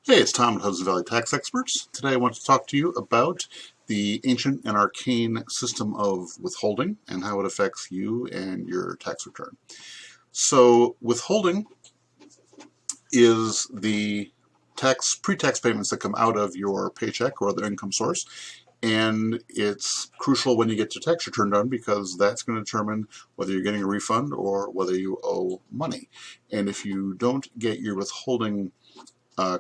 Hey, it's Tom at Hudson Valley Tax Experts. Today I want to talk to you about the ancient and arcane system of withholding and how it affects you and your tax return. So withholding is the pre-tax payments that come out of your paycheck or other income source, and it's crucial when you get your tax return done because that's going to determine whether you're getting a refund or whether you owe money. And if you don't get your withholding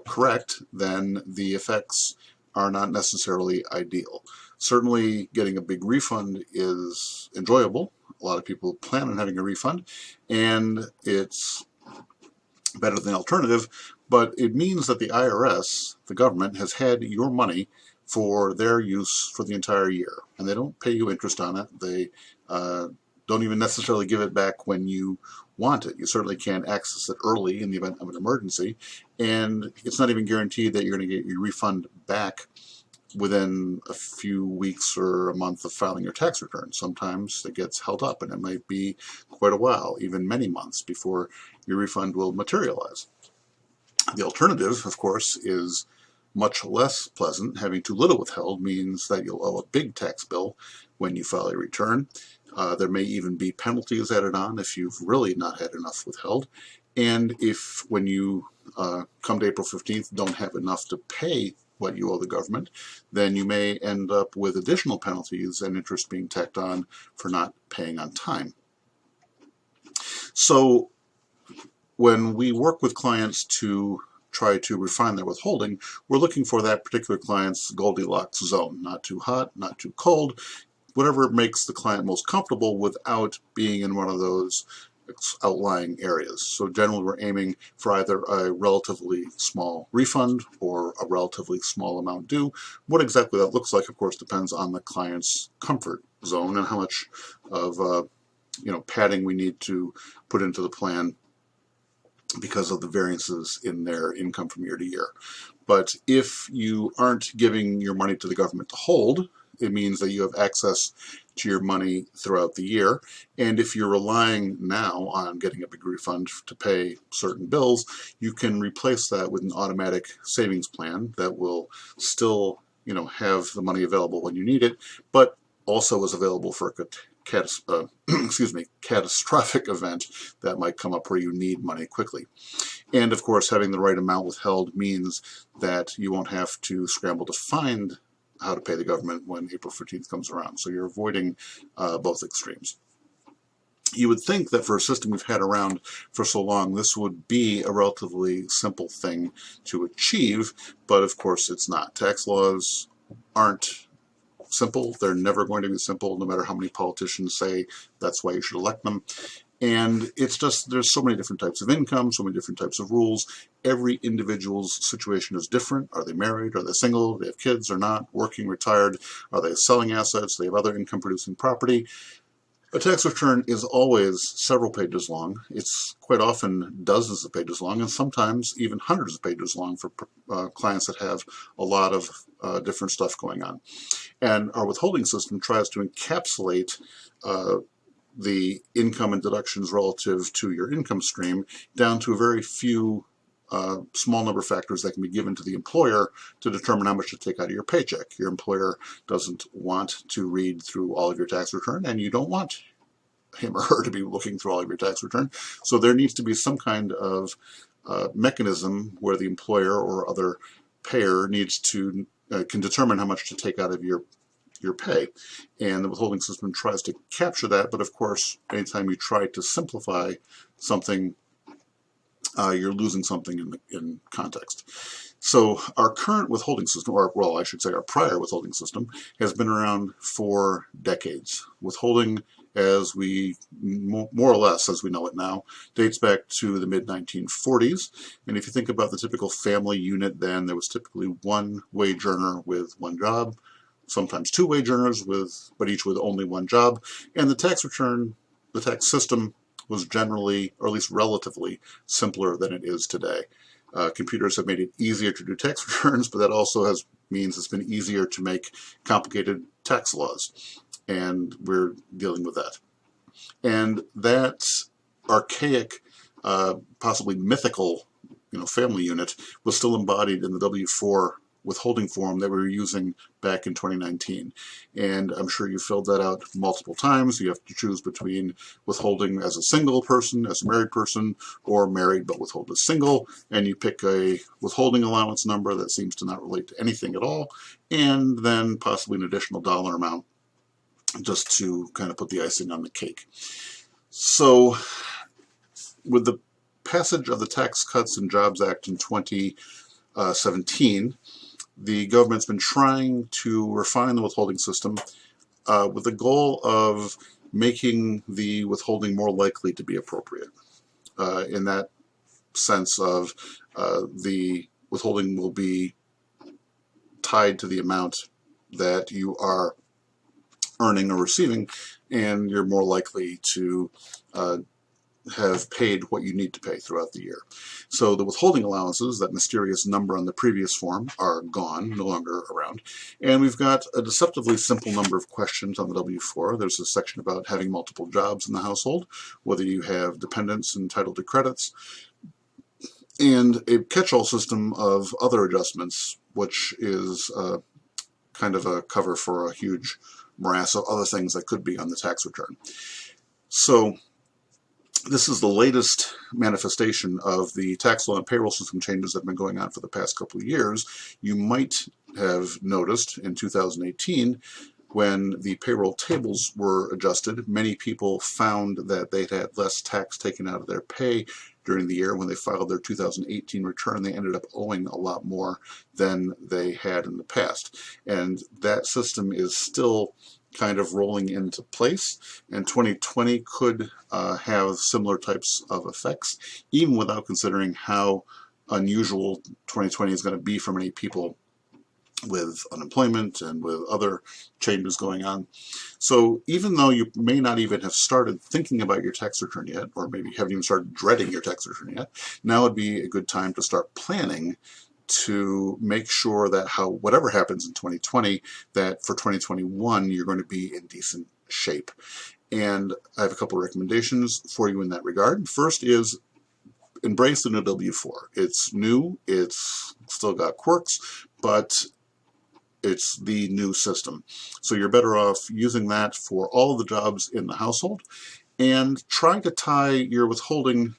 correct, then the effects are not necessarily ideal. Certainly getting a big refund is enjoyable. A lot of people plan on having a refund, and it's better than the alternative, but it means that the IRS, the government, has had your money for their use for the entire year, and they don't pay you interest on it. They don't even necessarily give it back when you want it. You certainly can't access it early in the event of an emergency, and it's not even guaranteed that you're going to get your refund back within a few weeks or a month of filing your tax return. Sometimes it gets held up, and it might be quite a while, even many months, before your refund will materialize. The alternative, of course, is much less pleasant. Having too little withheld means that you'll owe a big tax bill when you file a return. There may even be penalties added on if you've really not had enough withheld. And if when you come to April 15th don't have enough to pay what you owe the government, then you may end up with additional penalties and interest being tacked on for not paying on time. So when we work with clients to try to refine their withholding, we're looking for that particular client's Goldilocks zone. Not too hot, not too cold, whatever makes the client most comfortable without being in one of those outlying areas. So generally we're aiming for either a relatively small refund or a relatively small amount due. What exactly that looks like, of course, depends on the client's comfort zone and how much of padding we need to put into the plan because of the variances in their income from year to year. But if you aren't giving your money to the government to hold, it means that you have access to your money throughout the year. And if you're relying now on getting a big refund to pay certain bills, you can replace that with an automatic savings plan that will still, have the money available when you need it, but also is available for a catastrophic event that might come up where you need money quickly. And of course, having the right amount withheld means that you won't have to scramble to find how to pay the government when April 15th comes around. So you're avoiding both extremes. You would think that for a system we've had around for so long, this would be a relatively simple thing to achieve, but of course it's not. Tax laws aren't simple. They're never going to be simple, no matter how many politicians say that's why you should elect them. And it's just, there's so many different types of income, so many different types of rules. Every individual's situation is different. Are they married? Are they single? Do they have kids or not? Working, retired? Are they selling assets? Do they have other income producing property? A tax return is always several pages long. It's quite often dozens of pages long, and sometimes even hundreds of pages long for clients that have a lot of different stuff going on. And our withholding system tries to encapsulate the income and deductions relative to your income stream down to a very few small number of factors that can be given to the employer to determine how much to take out of your paycheck. Your employer doesn't want to read through all of your tax return, and you don't want him or her to be looking through all of your tax return. So there needs to be some kind of mechanism where the employer or other payer needs to can determine how much to take out of your pay. And the withholding system tries to capture that, but of course, anytime you try to simplify something, you're losing something in context. So our current withholding system, or well, I should say our prior withholding system, has been around for decades. Withholding, as we more or less as we know it now, dates back to the mid-1940s. And if you think about the typical family unit then, there was typically one wage earner with one job, sometimes two wage earners but each with only one job. And the tax system was generally, or at least relatively, simpler than it is today. Computers have made it easier to do tax returns, but that also means it's been easier to make complicated tax laws, and we're dealing with that. And that archaic, possibly mythical family unit was still embodied in the W-4 withholding form that we were using back in 2019. And I'm sure you filled that out multiple times. You have to choose between withholding as a single person, as a married person, or married but withhold as single, and you pick a withholding allowance number that seems to not relate to anything at all, and then possibly an additional dollar amount just to kind of put the icing on the cake. So with the passage of the Tax Cuts and Jobs Act in 2017, the government's been trying to refine the withholding system with the goal of making the withholding more likely to be appropriate. In that sense of the withholding will be tied to the amount that you are earning or receiving, and you're more likely to have paid what you need to pay throughout the year. So the withholding allowances, that mysterious number on the previous form, are gone, no longer around. And we've got a deceptively simple number of questions on the W-4. There's a section about having multiple jobs in the household, whether you have dependents entitled to credits, and a catch-all system of other adjustments, which is kind of a cover for a huge morass of other things that could be on the tax return. So this is the latest manifestation of the tax law and payroll system changes that have been going on for the past couple of years. You might have noticed in 2018, when the payroll tables were adjusted, many people found that they'd had less tax taken out of their pay during the year. When they filed their 2018 return, they ended up owing a lot more than they had in the past. And that system is still kind of rolling into place, and 2020 could have similar types of effects, even without considering how unusual 2020 is going to be for many people with unemployment and with other changes going on. So even though you may not even have started thinking about your tax return yet, or maybe haven't even started dreading your tax return yet, now would be a good time to start planning to make sure that whatever happens in 2020, that for 2021 you're going to be in decent shape. And I have a couple of recommendations for you in that regard. First is embrace the new W-4. It's new, it's still got quirks, but it's the new system. So you're better off using that for all the jobs in the household, and try to tie your withholding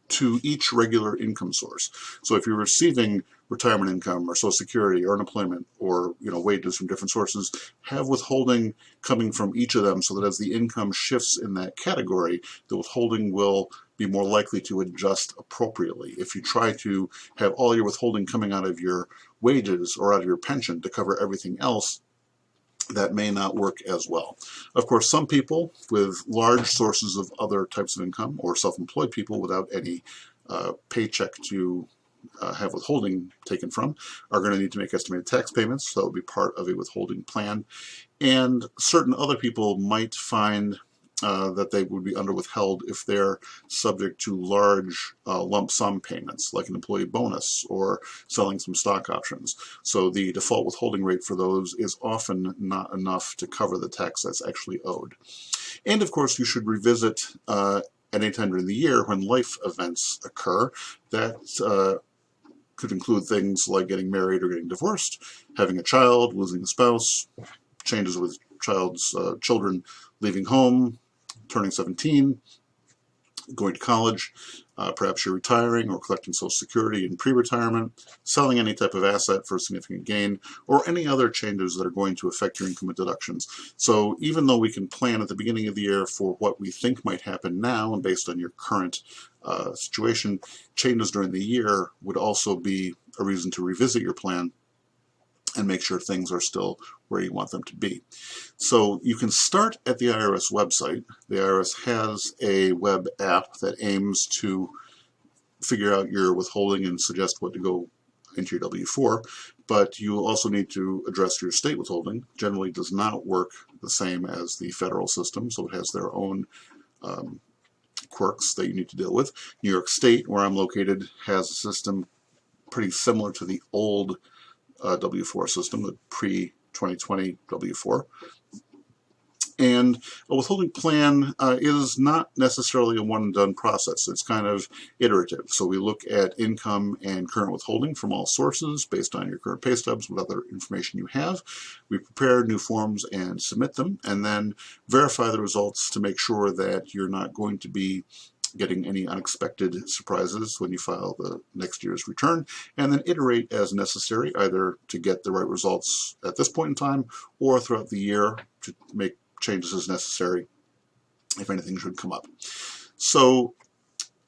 to each regular income source. So if you're receiving retirement income or Social Security or unemployment or wages from different sources, have withholding coming from each of them so that as the income shifts in that category, the withholding will be more likely to adjust appropriately. If you try to have all your withholding coming out of your wages or out of your pension to cover everything else, that may not work as well. Of course, some people with large sources of other types of income, or self-employed people without any paycheck to have withholding taken from, are going to need to make estimated tax payments. So that will be part of a withholding plan. And certain other people might find that they would be underwithheld if they're subject to large lump sum payments, like an employee bonus or selling some stock options. So the default withholding rate for those is often not enough to cover the tax that's actually owed. And of course, you should revisit at any time during the year when life events occur. That could include things like getting married or getting divorced, having a child, losing a spouse, changes with children leaving home, turning 17, going to college, perhaps you're retiring or collecting Social Security in pre-retirement, selling any type of asset for a significant gain, or any other changes that are going to affect your income and deductions. So even though we can plan at the beginning of the year for what we think might happen now, and based on your current situation, changes during the year would also be a reason to revisit your plan and make sure things are still where you want them to be. So you can start at the IRS website. The IRS has a web app that aims to figure out your withholding and suggest what to go into your W-4, but you also need to address your state withholding. Generally does not work the same as the federal system, so it has their own quirks that you need to deal with. New York State, where I'm located, has a system pretty similar to the old W-4 system, the pre-2020 W-4. And a withholding plan is not necessarily a one-and-done process. It's kind of iterative. So we look at income and current withholding from all sources based on your current pay stubs, what other information you have. We prepare new forms and submit them, and then verify the results to make sure that you're not going to be getting any unexpected surprises when you file the next year's return, and then iterate as necessary, either to get the right results at this point in time or throughout the year to make changes as necessary if anything should come up. So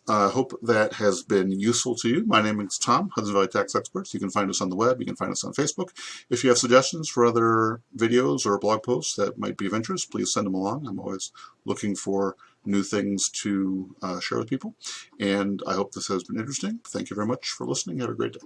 I hope that has been useful to you. My name is Tom, Hudson Valley Tax Experts. You can find us on the web. You can find us on Facebook. If you have suggestions for other videos or blog posts that might be of interest, please send them along. I'm always looking for new things to share with people. And I hope this has been interesting. Thank you very much for listening. Have a great day.